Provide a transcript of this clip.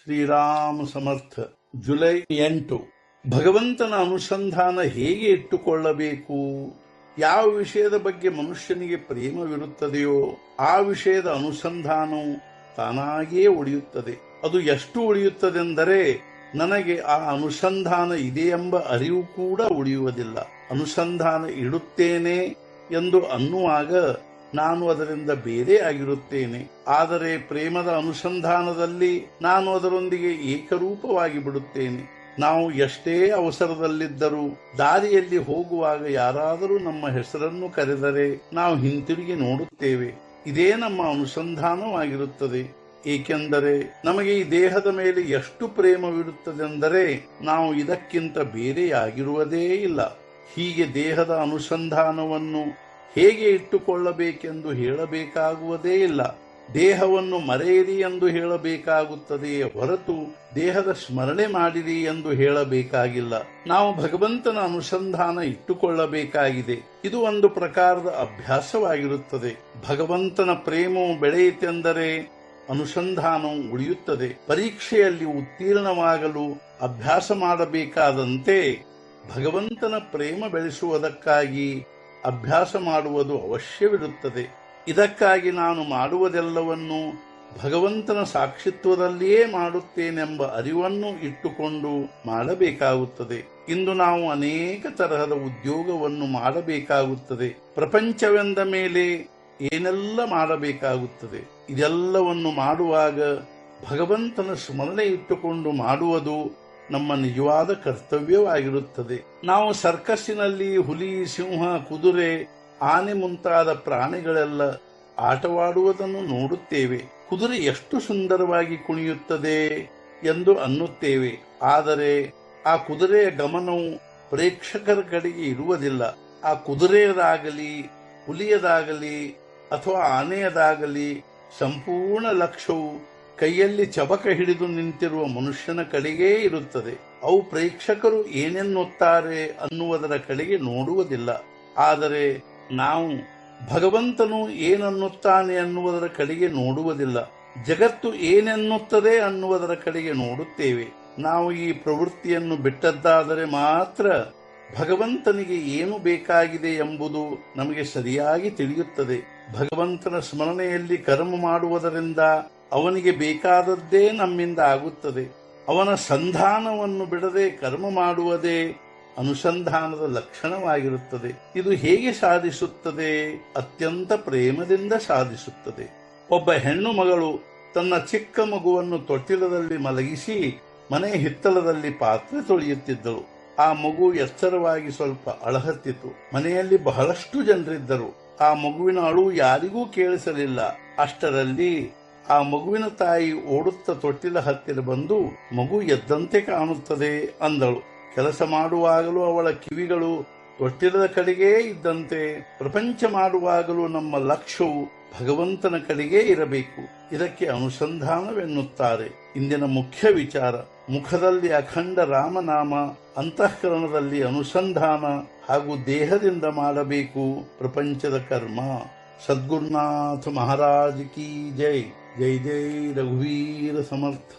ಶ್ರೀರಾಮ ಸಮರ್ಥ. July 8. ಭಗವಂತನ ಅನುಸಂಧಾನ ಹೇಗೆ ಇಟ್ಟುಕೊಳ್ಳಬೇಕು? ಯಾವ ವಿಷಯದ ಬಗ್ಗೆ ಮನುಷ್ಯನಿಗೆ ಪ್ರೇಮವಿರುತ್ತದೆಯೋ ಆ ವಿಷಯದ ಅನುಸಂಧಾನವು ತಾನಾಗಿಯೇ ಉಳಿಯುತ್ತದೆ. ಅದು ಎಷ್ಟು ಉಳಿಯುತ್ತದೆಂದರೆ ನನಗೆ ಆ ಅನುಸಂಧಾನ ಇದೆ ಎಂಬ ಅರಿವು ಕೂಡ ಉಳಿಯುವುದಿಲ್ಲ. ಅನುಸಂಧಾನ ಇಡುತ್ತೇನೆ ಎಂದು ಅನ್ನುವಾಗ ನಾನು ಅದರಿಂದ ಬೇರೆ ಆಗಿರುತ್ತೇನೆ. ಆದರೆ ಪ್ರೇಮದ ಅನುಸಂಧಾನದಲ್ಲಿ ನಾನು ಅದರೊಂದಿಗೆ ಏಕರೂಪವಾಗಿ ಬಿಡುತ್ತೇನೆ. ನಾವು ಎಷ್ಟೇ ಅವಸರದಲ್ಲಿದ್ದರೂ ದಾರಿಯಲ್ಲಿ ಹೋಗುವಾಗ ಯಾರಾದರೂ ನಮ್ಮ ಹೆಸರನ್ನು ಕರೆದರೆ ನಾವು ಹಿಂತಿರುಗಿ ನೋಡುತ್ತೇವೆ. ಇದೇ ನಮ್ಮ ಅನುಸಂಧಾನವಾಗಿರುತ್ತದೆ. ಏಕೆಂದರೆ ನಮಗೆ ಈ ದೇಹದ ಮೇಲೆ ಎಷ್ಟು ಪ್ರೇಮವಿರುತ್ತದೆಂದರೆ ನಾವು ಇದಕ್ಕಿಂತ ಬೇರೆಯಾಗಿರುವುದೇ ಇಲ್ಲ. ಹೀಗೆ ದೇಹದ ಅನುಸಂಧಾನವನ್ನು ಹೇಗೆ ಇಟ್ಟುಕೊಳ್ಳಬೇಕೆಂದು ಹೇಳಬೇಕಾಗುವುದೇ ಇಲ್ಲ. ದೇಹವನ್ನು ಮರೆಯಿರಿ ಎಂದು ಹೇಳಬೇಕಾಗುತ್ತದೆಯೇ ಹೊರತು ದೇಹದ ಸ್ಮರಣೆ ಮಾಡಿರಿ ಎಂದು ಹೇಳಬೇಕಾಗಿಲ್ಲ. ನಾವು ಭಗವಂತನ ಅನುಸಂಧಾನ ಇಟ್ಟುಕೊಳ್ಳಬೇಕಾಗಿದೆ. ಇದು ಒಂದು ಪ್ರಕಾರದ ಅಭ್ಯಾಸವಾಗಿರುತ್ತದೆ. ಭಗವಂತನ ಪ್ರೇಮವು ಬೆಳೆಯಿತೆಂದರೆ ಅನುಸಂಧಾನವು ಉಳಿಯುತ್ತದೆ. ಪರೀಕ್ಷೆಯಲ್ಲಿ ಉತ್ತೀರ್ಣವಾಗಲು ಅಭ್ಯಾಸ ಮಾಡಬೇಕಾದಂತೆ ಭಗವಂತನ ಪ್ರೇಮ ಬೆಳೆಸುವುದಕ್ಕಾಗಿ ಅಭ್ಯಾಸ ಮಾಡುವುದು ಅವಶ್ಯವಿರುತ್ತದೆ. ಇದಕ್ಕಾಗಿ ನಾನು ಮಾಡುವುದೆಲ್ಲವನ್ನು ಭಗವಂತನ ಸಾಕ್ಷಿತ್ವದಲ್ಲಿಯೇ ಮಾಡುತ್ತೇನೆಂಬ ಅರಿವನ್ನು ಇಟ್ಟುಕೊಂಡು ಮಾಡಬೇಕಾಗುತ್ತದೆ. ಇಂದು ನಾವು ಅನೇಕ ತರಹದ ಉದ್ಯೋಗವನ್ನು ಮಾಡಬೇಕಾಗುತ್ತದೆ. ಪ್ರಪಂಚವೆಂದ ಮೇಲೆ ಏನೆಲ್ಲ ಮಾಡಬೇಕಾಗುತ್ತದೆ. ಇದೆಲ್ಲವನ್ನು ಮಾಡುವಾಗ ಭಗವಂತನ ಸ್ಮರಣೆ ಇಟ್ಟುಕೊಂಡು ಮಾಡುವುದು ನಮ್ಮ ನಿಜವಾದ ಕರ್ತವ್ಯವಾಗಿರುತ್ತದೆ. ನಾವು ಸರ್ಕಸ್ಸಿನಲ್ಲಿ ಹುಲಿ, ಸಿಂಹ, ಕುದುರೆ, ಆನೆ ಮುಂತಾದ ಪ್ರಾಣಿಗಳೆಲ್ಲ ಆಟವಾಡುವುದನ್ನು ನೋಡುತ್ತೇವೆ. ಕುದುರೆ ಎಷ್ಟು ಸುಂದರವಾಗಿ ಕುಣಿಯುತ್ತದೆ ಎಂದು ಅನ್ನುತ್ತೇವೆ. ಆದರೆ ಆ ಕುದುರೆಯ ಗಮನವು ಪ್ರೇಕ್ಷಕರ ಕಡೆಗೆ ಇರುವುದಿಲ್ಲ. ಆ ಕುದುರೆಯದಾಗಲಿ, ಹುಲಿಯದಾಗಲಿ ಅಥವಾ ಆನೆಯದಾಗಲಿ ಸಂಪೂರ್ಣ ಲಕ್ಷ್ಯವು ಕೈಯಲ್ಲಿ ಚಬಕ ಹಿಡಿದು ನಿಂತಿರುವ ಮನುಷ್ಯನ ಕಡೆಗೇ ಇರುತ್ತದೆ. ಅವು ಪ್ರೇಕ್ಷಕರು ಏನೆನ್ನುತ್ತಾರೆ ಅನ್ನುವುದರ ಕಡೆಗೆ ನೋಡುವುದಿಲ್ಲ. ಆದರೆ ನಾವು ಭಗವಂತನು ಏನನ್ನುತ್ತಾನೆ ಅನ್ನುವುದರ ಕಡೆಗೆ ನೋಡುವುದಿಲ್ಲ. ಜಗತ್ತು ಏನೆನ್ನುತ್ತದೆ ಅನ್ನುವುದರ ಕಡೆಗೆ ನೋಡುತ್ತೇವೆ. ನಾವು ಈ ಪ್ರವೃತ್ತಿಯನ್ನು ಬಿಟ್ಟದ್ದಾದರೆ ಮಾತ್ರ ಭಗವಂತನಿಗೆ ಏನು ಬೇಕಾಗಿದೆ ಎಂಬುದು ನಮಗೆ ಸರಿಯಾಗಿ ತಿಳಿಯುತ್ತದೆ. ಭಗವಂತನ ಸ್ಮರಣೆಯಲ್ಲಿ ಕರ್ಮ ಮಾಡುವುದರಿಂದ ಅವನಿಗೆ ಬೇಕಾದದ್ದೇ ನಮ್ಮಿಂದ ಆಗುತ್ತದೆ. ಅವನ ಸಂಧಾನವನ್ನು ಬಿಡದೆ ಕರ್ಮ ಮಾಡುವುದೇ ಅನುಸಂಧಾನದ ಲಕ್ಷಣವಾಗಿರುತ್ತದೆ. ಇದು ಹೇಗೆ ಸಾಧಿಸುತ್ತದೆ? ಅತ್ಯಂತ ಪ್ರೇಮದಿಂದ ಸಾಧಿಸುತ್ತದೆ. ಒಬ್ಬ ಹೆಣ್ಣು ಮಗಳು ತನ್ನ ಚಿಕ್ಕ ಮಗುವನ್ನು ತೊಟ್ಟಿಲದಲ್ಲಿ ಮಲಗಿಸಿ ಮನೆ ಹಿತ್ತಲದಲ್ಲಿ ಪಾತ್ರೆ ತೊಳೆಯುತ್ತಿದ್ದಳು. ಆ ಮಗು ಎಚ್ಚರವಾಗಿ ಸ್ವಲ್ಪ ಅಳಹತ್ತಿತು. ಮನೆಯಲ್ಲಿ ಬಹಳಷ್ಟು ಜನರಿದ್ದರು. ಆ ಮಗುವಿನ ಅಳು ಯಾರಿಗೂ ಕೇಳಿಸಲಿಲ್ಲ. ಅಷ್ಟರಲ್ಲಿ ಆ ಮಗುವಿನ ತಾಯಿ ಓಡುತ್ತಾ ತೊಟ್ಟಿಲ ಹತ್ತಿರ ಬಂದು, ಮಗು ಎದ್ದಂತೆ ಕಾಣುತ್ತದೆ ಅಂದಳು. ಕೆಲಸ ಮಾಡುವಾಗಲೂ ಅವಳ ಕಿವಿಗಳು ತೊಟ್ಟಿಲದ ಕಡೆಗೇ ಇದ್ದಂತೆ. ಪ್ರಪಂಚ ಮಾಡುವಾಗಲೂ ನಮ್ಮ ಲಕ್ಷ್ಯವು ಭಗವಂತನ ಕಡೆಗೇ ಇರಬೇಕು. ಇದಕ್ಕೆ ಅನುಸಂಧಾನವೆನ್ನುತ್ತಾರೆ. ಇಂದಿನ ಮುಖ್ಯ ವಿಚಾರ: ಮುಖದಲ್ಲಿ ಅಖಂಡ ರಾಮನಾಮ, ಅಂತಃಕರಣದಲ್ಲಿ ಅನುಸಂಧಾನ ಹಾಗೂ ದೇಹದಿಂದ ಮಾಡಬೇಕು ಪ್ರಪಂಚದ ಕರ್ಮ. ಸದ್ಗುರುನಾಥ ಮಹಾರಾಜ್ ಕಿ ಜೈ. ಜೈ ಜೈ ರಘುವೀರ ಸಮರ್ಥ.